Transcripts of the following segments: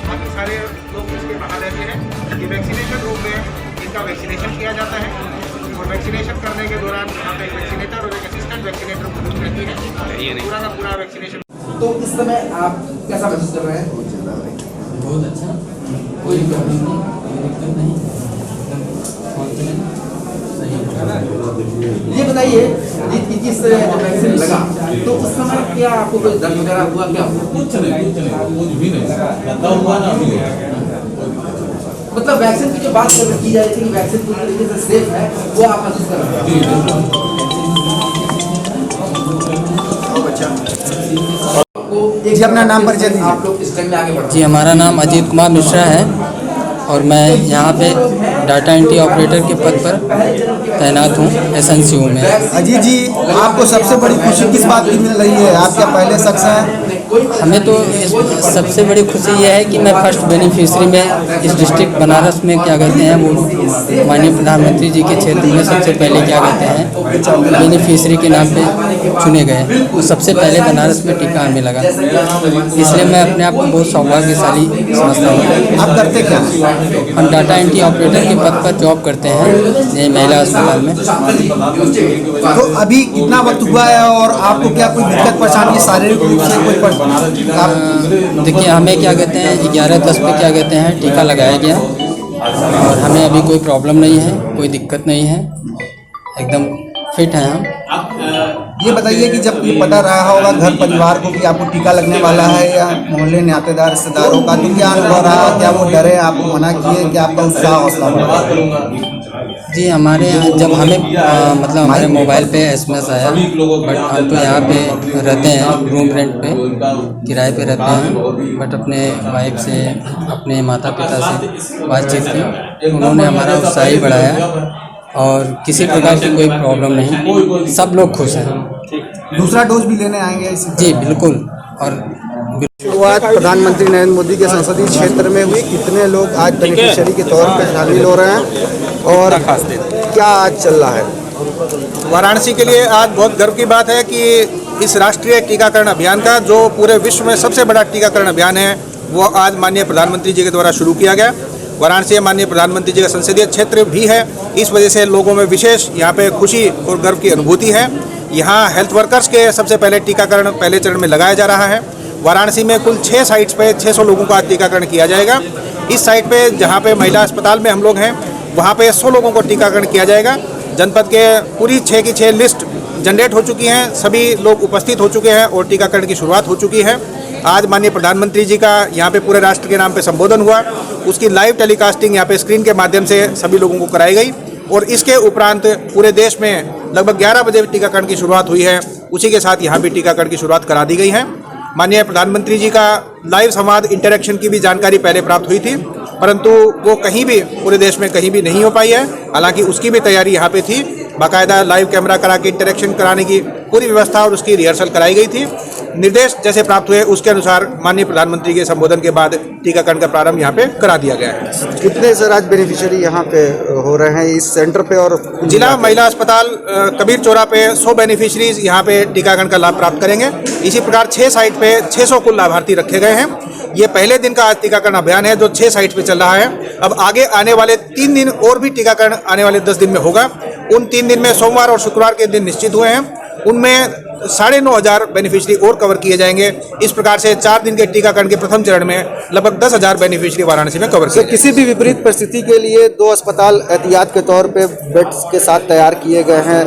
बाकी सारे लोग इसके बाहर रहते हैं। ये वैक्सीनेशन रूम में इनका वैक्सीनेशन किया जाता है और वैक्सीनेशन करने के दौरान यहाँ पे एक वैक्सीनेटर और एक असिस्टेंट वैक्सीनेटर मौजूद रहती है। पूरा का पूरा वैक्सीनेशन। तो इस समय आप कैसा महसूस कर रहे हैं? बहुत अच्छा, कोई प्रॉब्लम नहीं, कोई दिक्कत नहीं, कॉन्फिडेंट सही। ये बताइए इस वैक्सीन लगा तो उस समय क्या आपको कोई दर्द वगैरह हुआ क्या? कुछ भी नहीं, लगा हुआ ना अभी। मतलब वैक्सीन की जो बात की जाए थी कि वैक्सीन पूरी तरीके से सेफ है, वो आप महसूस कर रहे हैं? जी अपना नाम परिचय दीजिए। आप लोग इस टाइम में आगे बढ़। जी हमारा नाम अजीत कुमार मिश्रा है और मैं यहाँ पे डाटा एंट्री ऑपरेटर के पद पर तैनात हूँ SNCU में। अजीत जी आपको सबसे बड़ी खुशी किस बात की मिल रही है? आप क्या पहले शख्स हैं? हमें तो सबसे बड़ी खुशी यह है कि मैं फर्स्ट बेनिफिशियरी में इस डिस्ट्रिक्ट बनारस में क्या कहते हैं वो माननीय प्रधानमंत्री जी के क्षेत्र में सबसे पहले क्या कहते हैं बेनिफिशियरी के नाम पे चुने गए। तो सबसे पहले बनारस में टीका हमें लगा, इसलिए मैं अपने आप को बहुत सौभाग्यशाली समझता हूँ। आप करते क्या? हम डाटा एंट्री ऑपरेटर के पद पर जॉब करते हैं ये महिला अस्पताल में। तो अभी कितना वक्त हुआ है और आपको क्या कोई दिक्कत परेशानी शारीरिक रूप से कोई देखिए हमें क्या कहते हैं 11:10 पे क्या कहते हैं टीका लगाया गया और हमें अभी कोई प्रॉब्लम नहीं है, कोई दिक्कत नहीं है, एकदम फिट हैं हम। ये बताइए कि जब ये पता रहा होगा घर परिवार को कि आपको टीका लगने वाला है या मोहल्ले नातेदार रिश्तेदारों का, तो क्या अनुभव रहा? क्या वो डरे, आपको मना किए, क्या आपका उत्साह हौसला बढ़ा? जी हमारे यहाँ जब हमें मतलब हमारे मोबाइल पे SMS आया, बट हम तो यहाँ पे रहते हैं रूम रेंट पे, किराए पे रहते हैं, बट अपने वाइफ से अपने माता पिता से बातचीत की, उन्होंने हमारा उत्साह ही बढ़ाया और किसी प्रकार की कोई प्रॉब्लम नहीं, सब लोग खुश हैं। दूसरा डोज भी लेने आएंगे इसी? जी बिल्कुल। और शुरुआत प्रधानमंत्री नरेंद्र मोदी के संसदीय क्षेत्र में हुई। कितने लोग आज बेनिफिशियरी के तौर पर शामिल हो रहे हैं और क्या आज चल रहा है? वाराणसी के लिए आज बहुत गर्व की बात है कि इस राष्ट्रीय टीकाकरण अभियान का जो पूरे विश्व में सबसे बड़ा टीकाकरण अभियान है वो आज माननीय प्रधानमंत्री जी के द्वारा शुरू किया गया। वाराणसी माननीय प्रधानमंत्री जी का संसदीय क्षेत्र भी है, इस वजह से लोगों में विशेष यहाँ पे खुशी और गर्व की अनुभूति है। यहाँ हेल्थ वर्कर्स के सबसे पहले टीकाकरण पहले चरण में लगाया जा रहा है। वाराणसी में कुल 6 साइट्स पे 600 लोगों का टीकाकरण किया जाएगा। इस साइट पे जहाँ पे महिला अस्पताल में हम लोग हैं वहाँ पे 100 लोगों को टीकाकरण किया जाएगा। जनपद के पूरी 6 की 6 लिस्ट जनरेट हो चुकी हैं, सभी लोग उपस्थित हो चुके हैं और टीकाकरण की शुरुआत हो चुकी है। आज माननीय प्रधानमंत्री जी का यहाँ पे पूरे राष्ट्र के नाम पे संबोधन हुआ, उसकी लाइव टेलीकास्टिंग यहाँ पे स्क्रीन के माध्यम से सभी लोगों को कराई गई और इसके उपरांत पूरे देश में लगभग 11 बजे टीकाकरण की शुरुआत हुई है। उसी के साथ यहाँ भी टीकाकरण की शुरुआत करा दी गई है। माननीय प्रधानमंत्री जी का लाइव संवाद इंटरेक्शन की भी जानकारी पहले प्राप्त हुई थी, परंतु वो कहीं भी पूरे देश में कहीं भी नहीं हो पाई है। हालांकि उसकी भी तैयारी यहाँ पे थी, बाकायदा लाइव कैमरा करा के इंटरेक्शन कराने की पूरी व्यवस्था और उसकी रिहर्सल कराई गई थी। निर्देश जैसे प्राप्त हुए उसके अनुसार माननीय प्रधानमंत्री के संबोधन के बाद टीकाकरण का प्रारंभ यहाँ पे करा दिया गया है। कितने सर आज बेनिफिशियरी यहाँ पे हो रहे हैं इस सेंटर पे? और जिला महिला अस्पताल कबीर चौरा पे 100 बेनिफिशरीज यहाँ पे टीकाकरण का लाभ प्राप्त करेंगे। इसी प्रकार 6 साइट पे 600 कुल लाभार्थी रखे गए हैं। ये पहले दिन का आज टीकाकरण अभियान है जो 6 साइट पे चल रहा है। अब आगे आने वाले 3 दिन और भी टीकाकरण आने वाले 10 दिन में होगा। उन 3 दिन में सोमवार और शुक्रवार के दिन निश्चित हुए हैं, उनमें 9,500 बेनिफिशरी और कवर किए जाएंगे। इस प्रकार से 4 दिन के टीकाकरण के प्रथम चरण में लगभग 10,000 बेनिफिशरी वाराणसी में कवर किए। किसी भी विपरीत परिस्थिति के लिए 2 अस्पताल एहतियात के तौर पे बेड्स के साथ तैयार किए गए हैं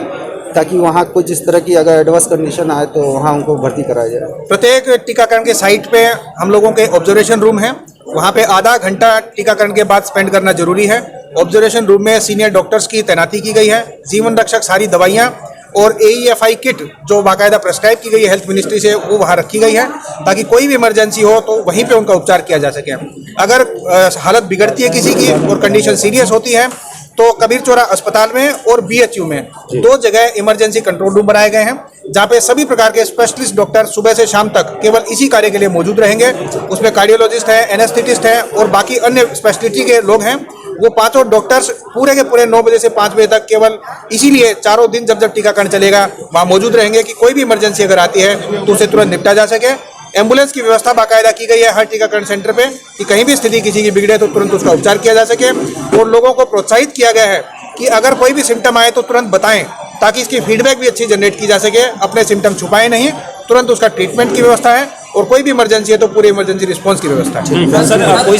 ताकि वहाँ कुछ इस तरह की अगर एडवर्स कंडीशन आए तो वहाँ उनको भर्ती कराया जाए। प्रत्येक टीकाकरण के साइट पे हम लोगों के ऑब्जर्वेशन रूम है, वहाँ पे आधा घंटा टीकाकरण के बाद स्पेंड करना जरूरी है। ऑब्जर्वेशन रूम में सीनियर डॉक्टर्स की तैनाती की गई है। जीवन रक्षक सारी दवाइयाँ और AEFI किट जो बाकायदा प्रेस्क्राइब की गई है हेल्थ मिनिस्ट्री से, वो वहाँ रखी गई है ताकि कोई भी इमरजेंसी हो तो वहीं पे उनका उपचार किया जा सके। अगर हालत बिगड़ती है किसी की और कंडीशन सीरियस होती है तो कबीर चौरा अस्पताल में और BHU में 2 जगह इमरजेंसी कंट्रोल रूम बनाए गए हैं जहाँ पे सभी प्रकार के स्पेशलिस्ट डॉक्टर सुबह से शाम तक केवल इसी कार्य के लिए मौजूद रहेंगे। उसमें कार्डियोलॉजिस्ट है, एनेस्थेटिस्ट है और बाकी अन्य स्पेशलिटी के लोग हैं। वो 5 डॉक्टर्स पूरे के पूरे 9 बजे से 5 बजे तक केवल इसीलिए चारों दिन जब टीकाकरण चलेगा वहाँ मौजूद रहेंगे कि कोई भी इमरजेंसी अगर आती है तो उसे तुरंत निपटा जा सके। एम्बुलेंस की व्यवस्था बाकायदा की गई है हर टीकाकरण सेंटर पे कि कहीं भी स्थिति किसी की बिगड़े तो तुरंत उसका उपचार किया जा सके। और लोगों को प्रोत्साहित किया गया है कि अगर कोई भी सिम्टम आए तो तुरंत बताएं, ताकि इसकी फीडबैक भी अच्छी जनरेट की जा सके। अपने सिम्टम छुपाएं नहीं, तुरंत उसका ट्रीटमेंट की व्यवस्था है, और कोई भी इमरजेंसी है तो पूरी इमरजेंसी रिस्पॉन्स की व्यवस्था है। सर कोई